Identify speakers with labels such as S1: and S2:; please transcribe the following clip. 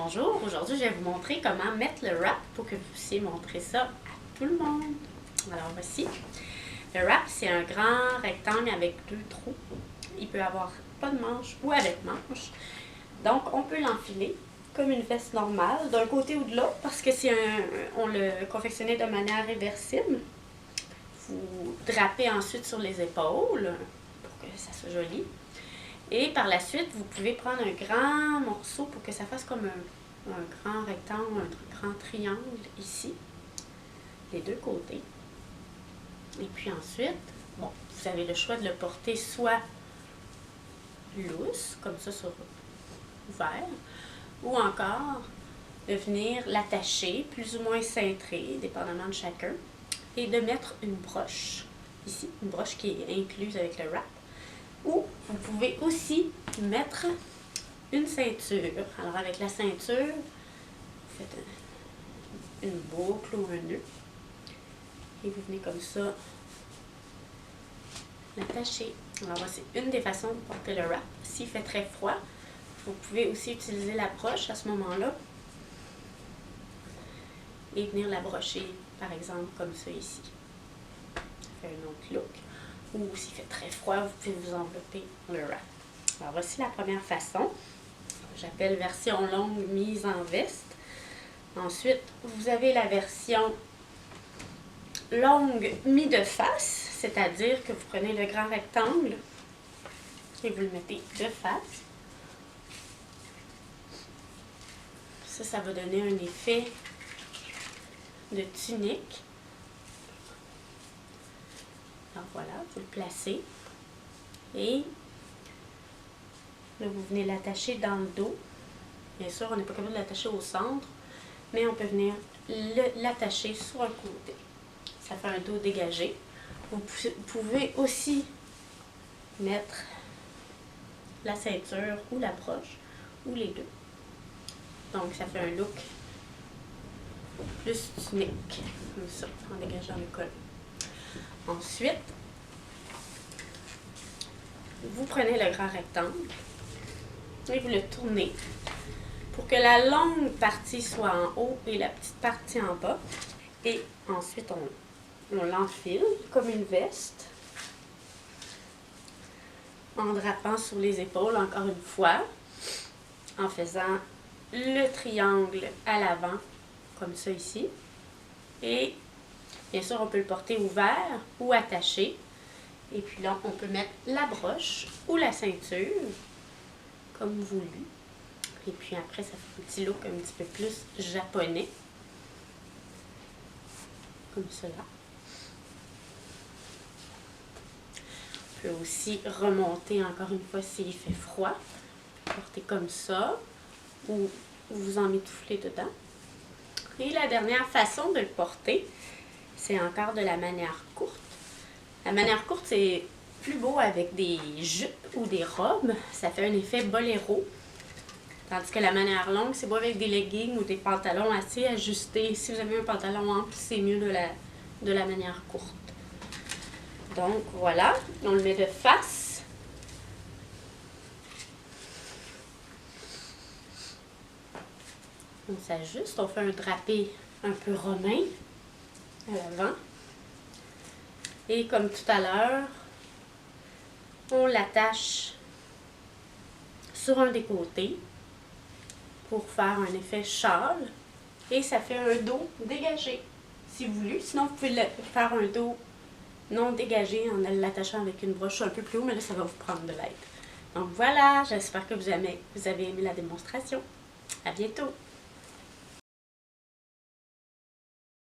S1: Bonjour, aujourd'hui je vais vous montrer comment mettre le wrap pour que vous puissiez montrer ça à tout le monde. Alors voici. Le wrap, c'est un grand rectangle avec deux trous. Il peut avoir pas de manche ou avec manche. Donc on peut l'enfiler comme une veste normale d'un côté ou de l'autre parce que on le confectionnait de manière réversible. Vous drapez ensuite sur les épaules pour que ça soit joli. Et par la suite, vous pouvez prendre un grand morceau pour que ça fasse comme un grand rectangle, un grand triangle ici, les deux côtés. Et puis ensuite, bon, vous avez le choix de le porter soit loose, comme ça sur ouvert, ou encore de venir l'attacher, plus ou moins cintré, dépendamment de chacun, et de mettre une broche ici, une broche qui est incluse avec le wrap. Ou vous pouvez aussi mettre une ceinture. Alors avec la ceinture, vous faites une boucle ou un nœud. Et vous venez comme ça l'attacher. Alors voici une des façons de porter le wrap. S'il fait très froid, vous pouvez aussi utiliser la broche à ce moment-là. Et venir la brocher, par exemple, comme ça ici. Ça fait un autre look. Ou s'il fait très froid, vous pouvez vous envelopper le wrap. Alors voici la première façon. J'appelle version longue mise en veste. Ensuite, vous avez la version longue mis de face, c'est-à-dire que vous prenez le grand rectangle et vous le mettez de face. Ça va donner un effet de tunique. Alors voilà, vous le placez et là, vous venez l'attacher dans le dos. Bien sûr, on n'est pas capable de l'attacher au centre, mais on peut venir l'attacher sur un côté. Ça fait un dos dégagé. Vous pouvez aussi mettre la ceinture ou la broche, ou les deux. Donc, ça fait un look plus tunique, comme ça, en dégageant le col. Ensuite, vous prenez le grand rectangle et vous le tournez pour que la longue partie soit en haut et la petite partie en bas. Et ensuite, on l'enfile comme une veste en drapant sur les épaules encore une fois, en faisant le triangle à l'avant, comme ça ici. Et bien sûr, on peut le porter ouvert ou attaché. Et puis là, on peut mettre la broche ou la ceinture, comme voulu. Et puis après, ça fait un petit look un petit peu plus japonais. Comme cela. On peut aussi remonter encore une fois s'il fait froid. Porter comme ça, ou vous emmitouflez dedans. Et la dernière façon de le porter, c'est encore de la manière courte. La manière courte, c'est plus beau avec des jupes ou des robes. Ça fait un effet boléro. Tandis que la manière longue, c'est beau avec des leggings ou des pantalons assez ajustés. Si vous avez un pantalon ample, c'est mieux de la manière courte. Donc voilà, on le met de face. On s'ajuste, on fait un drapé un peu romain à l'avant. Et comme tout à l'heure, on l'attache sur un des côtés pour faire un effet châle. Et ça fait un dos dégagé, si vous voulez. Sinon, vous pouvez faire un dos non dégagé en l'attachant avec une broche un peu plus haut, mais là, ça va vous prendre de l'aide. Donc voilà, j'espère que vous avez aimé la démonstration. À bientôt!